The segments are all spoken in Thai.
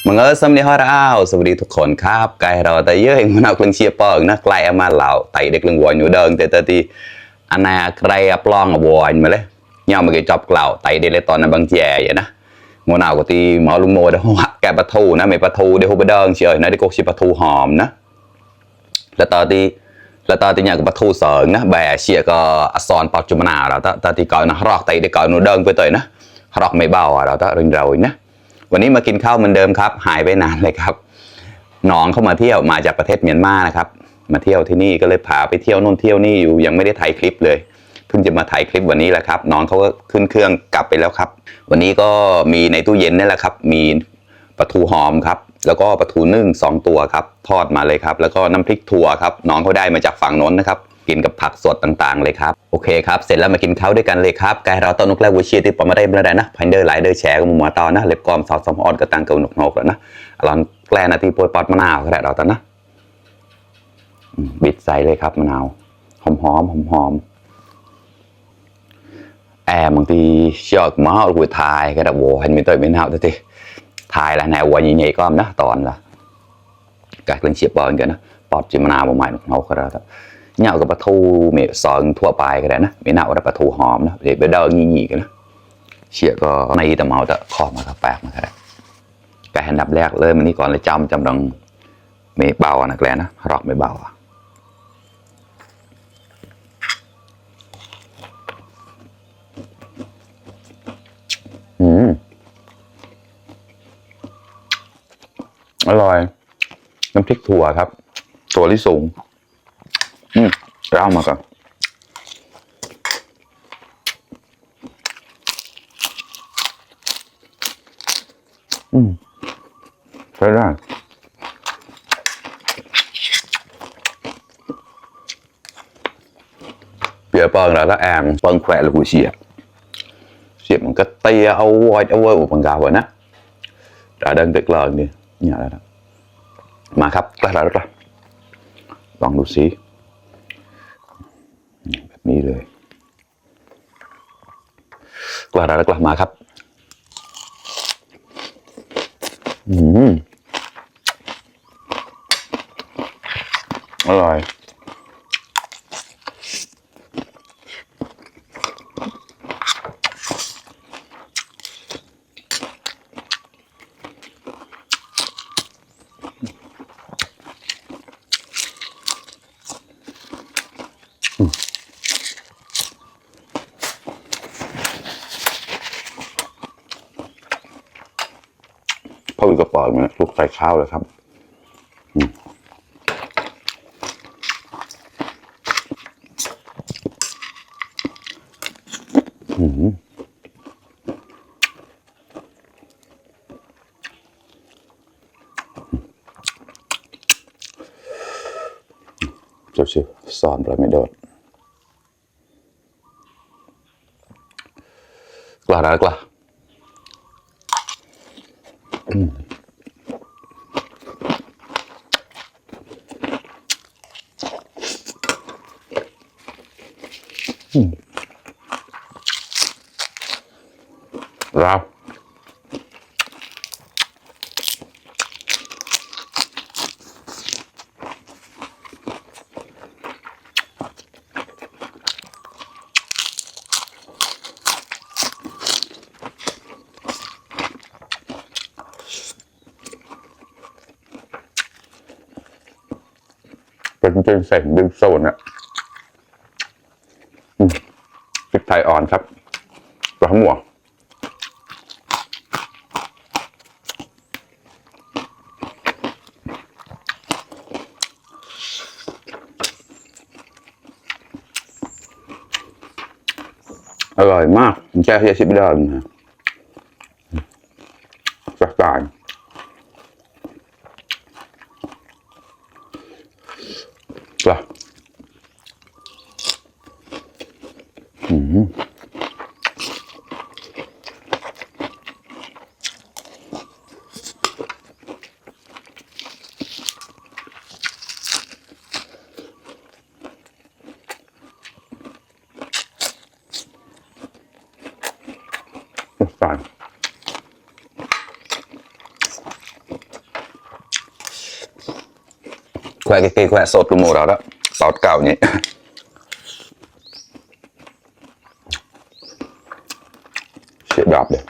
มึงสวัสดีฮะเราสวัสดีทุกคนครับไกลเราแต่เยอะเองมันเอาเครื่องเชียร์เปิงนะไกลมาเหล่าไต่เด็กเรื่องวอยอยู่เดินแต่ที่อันน่ะใครปล้องวอยมาเลยย่อมาเกี่ยวจับเกล่าไต่เด็กเลยตอนนั้นบางแย่อย่างนะโมนาวก็ตีหมอลุงโมเดี๋ยวหักแกปะทูนะไม่ปะทูเดี๋ยวหัวไปเดินเฉยนะเดี๋ยวก็ชิปะทูหอมนะแล้วตอนที่เนี่ยก็ปะทูเสริงนะแบะเชียก็อสอนปอจุมนาเราตอนที่ก่อนนะรอกไต่เด็กก่อนนูเดินไปต่อยนะรอกไม่เบาเราต้องเรื่องเราเนี่ยวันนี้มากินข้าวเหมือนเดิมครับหายไปนานเลยครับน้องเข้ามาเที่ยวมาจากประเทศเมียนมานะครับมาเที่ยวที่นี่ก็เลยพาไปเที่ยวนู่นเที่ยวนี่อยู่ยังไม่ได้ถ่ายคลิปเลยเพิ่งจะมาถ่ายคลิปวันนี้แหละครับน้องเขาก็ขึ้นเครื่องกลับไปแล้วครับวันนี้ก็มีในตู้เย็นนี่แหละครับมีปลาทูหอมครับแล้วก็ปลาทูนึ่ง2 ตัวครับทอดมาเลยครับแล้วก็น้ำพริกถั่วครับน้องเขาได้มาจากฝั่งโน้นนะครับกินกับผักสดต่างๆเลยครับโอเคครับเสร็จแล้วมากินข้าวด้วยกันเลยครับกายเราตอนนุกแรกวิเชียที่ปอมาได้เมื่อไรนะพันเดอร์หลายเดอร์แชร์กับมุมมาตอนนะเล็บกอมสาวสมออนกับตังเกลนกแล้วนะลองแกล้นาทีโปรยปอดมะนาวก็ได้เราตอนนะบิดใส่เลยครับมะนาวหอมแอมบางทีเชื่อมาเอาคุยทายก็ได้โว้เห็นมีตัวไม่น่าตัวที่ทายละแนววันใหญ่ๆก็นะตอนละการเล่นเชียบบอลกันนะปอดจิมะนาวประมาณนกก็ได้เนี่ยกับปลาทูเมฆสอนทั่วไปก็ได้นะไม่น่าว่าปลาทูหอมนะเดี๋ยวไปเดินงี้กันนะเชี่ยก็ในแต่เมาแต่คอมากับแปลกมาก็ได้แต่อันดับแรกเลยมันนี่ก่อนเลยจำดังไม่เบานะแกลนะรอกไม่เบาอร่อยน้ำพริกถั่วครับถั่วลิสงเอามาก่อนใช่ได้เปียเปิงแล้วก็แอมเปิงแขวะหรือกูเสียมันก็เตียเอาไว้อุปกรณ์ไว้นะđã đangติดเลยนี่เนี่ยแล้วมาครับกระดาษละลองดูสิแบบนี้เลยกระดาษละมาครับอร่อยพออีกกระป๋องเนี่ยคลุกใส่ข้าวเลยครับเจ้าชิสอนไปไม่โดดกล้าได้กล้าเราเป็นใส่ดึงโซนอะพริกไทยอ่อนครับปลาหมวกอร่อยมากแช่เฮียชิบเดิมนะจัดการกล้าจัดการ แควะแควะสดรูโมเราแล้วซอสเก่านี่เสียดอบเลย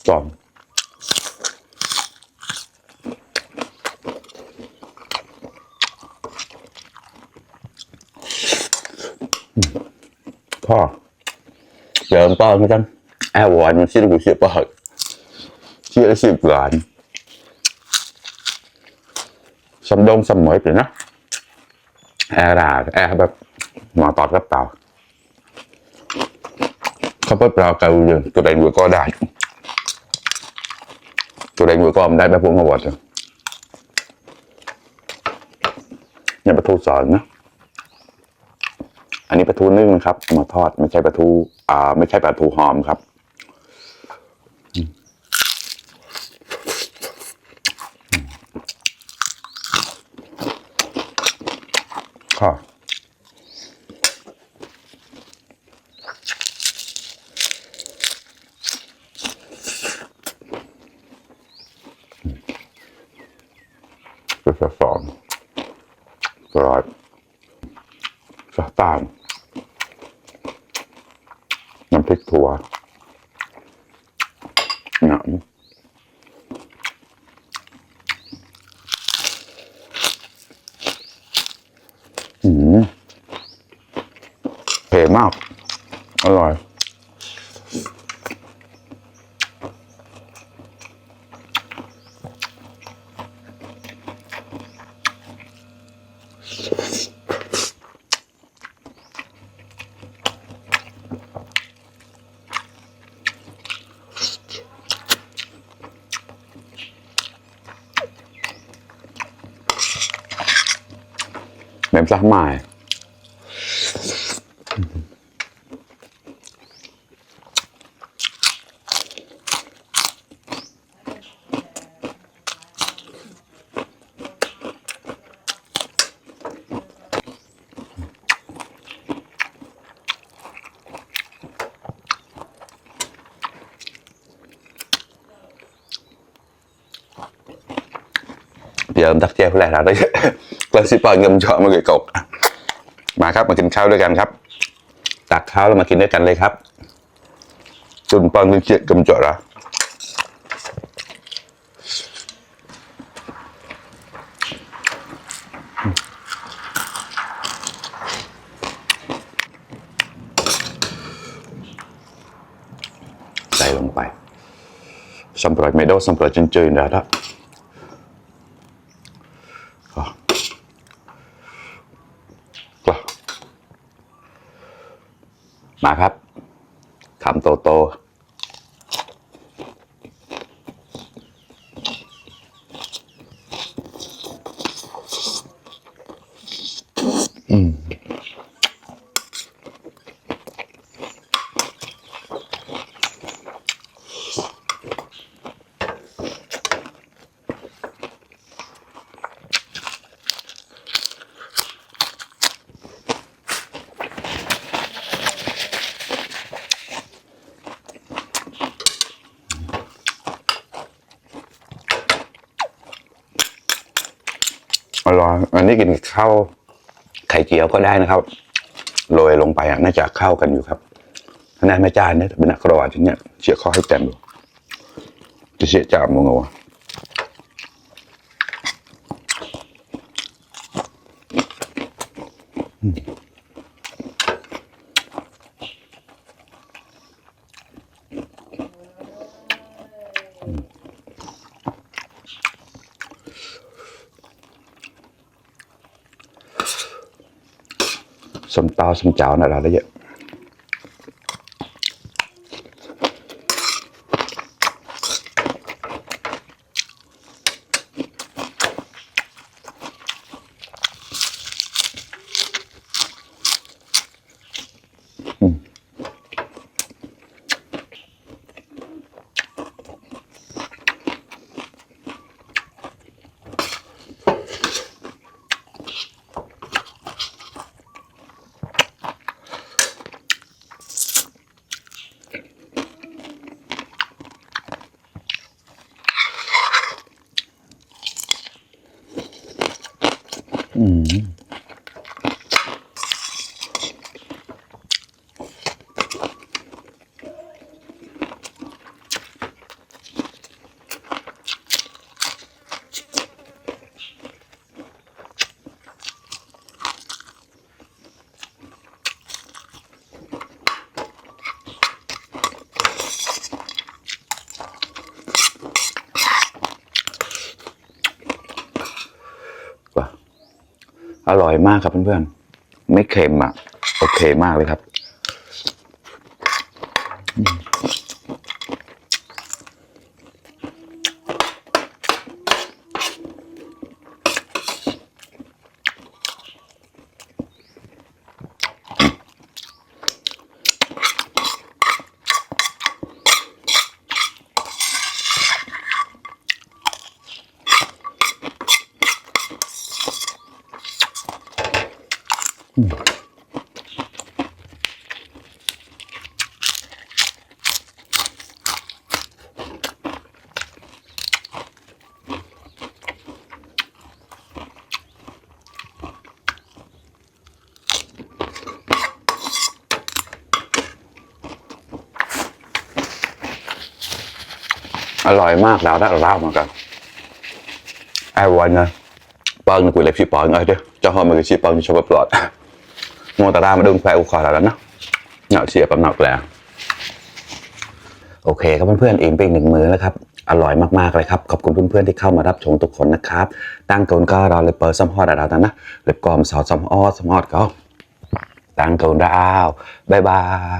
จอมพ่อเดี๋ยวป้อนกันแอบวอนมันชื่อกูเสียปากชื่อ10 ล้านสำดงสมอยไปนะแอร์ด่าแอร์แบบหมอตอดกระเป๋าเขาเปิดเปล่าเกาอยู่ตัวใดมือก็ได้ตัวใดมือก็ได้แบบพวกมาบดเลยนี่ปลาทูสอนนะอันนี้ปลาทูนึ่งครับมาทอดไม่ใช่ปลาทูไม่ใช่ปลาทูหอมครับค่ะจะสอนกรอบสตาร์น้ำพริกถั่วหนำเผ็ดมากอร่อยเมมซักไม้เดี๋ยวตักแจ้วแหละเราได้เราสิปล่อยเงินเจาะมาเกยกบมาครับมากินข้าวด้วยกันครับตักข้าวแล้วมากินด้วยกันเลยครับจุนปองเงินเจี๊ยกำเจาะละใส่ลงไปสัมปรายเมโดสัมปรายจนเจอนะท่ามาครับคำโตโตอร่อยอันนี้กินข้าวไข่เจียวก็ได้นะครับโรยลงไปน่าจะเข้ากันอยู่ครับนายแม่จานเนี่ยเป็นนักกรอทีเนี้ยเชี่ยข้อให้เต็มอยู่จะเชี่ยจับมึงเอาวะสมเตาสมเจ้าน่ะเราได้เยอะ อร่อยมากครับเพื่อนๆไม่เค็มอ่ะโอเคมากเลยครับอร่อยมากแล้วได้แล้วเหมือนกันไอ้วันนะปองกูเลยพี่ปองเอ้ยเด้อเจ้าห้องมันก็ชี้ปองชอบปลอดโมตารามาดึงแฟอุคอแล้วนะเนาะเสียปั๊มหนักแล้วโอเคครับเพื่อนๆอิ่มไปอีก1 มื้อแล้วครับอร่อยมากๆเลยครับขอบคุณเพื่อนๆที่เข้ามารับชมทุกคนนะครับตั้งกนก็รอเลยเปิดซัมฮอดเราแต่นะเลยกอมสาวซัมฮอดก็ตั้งกนดาวบ๊ายบาย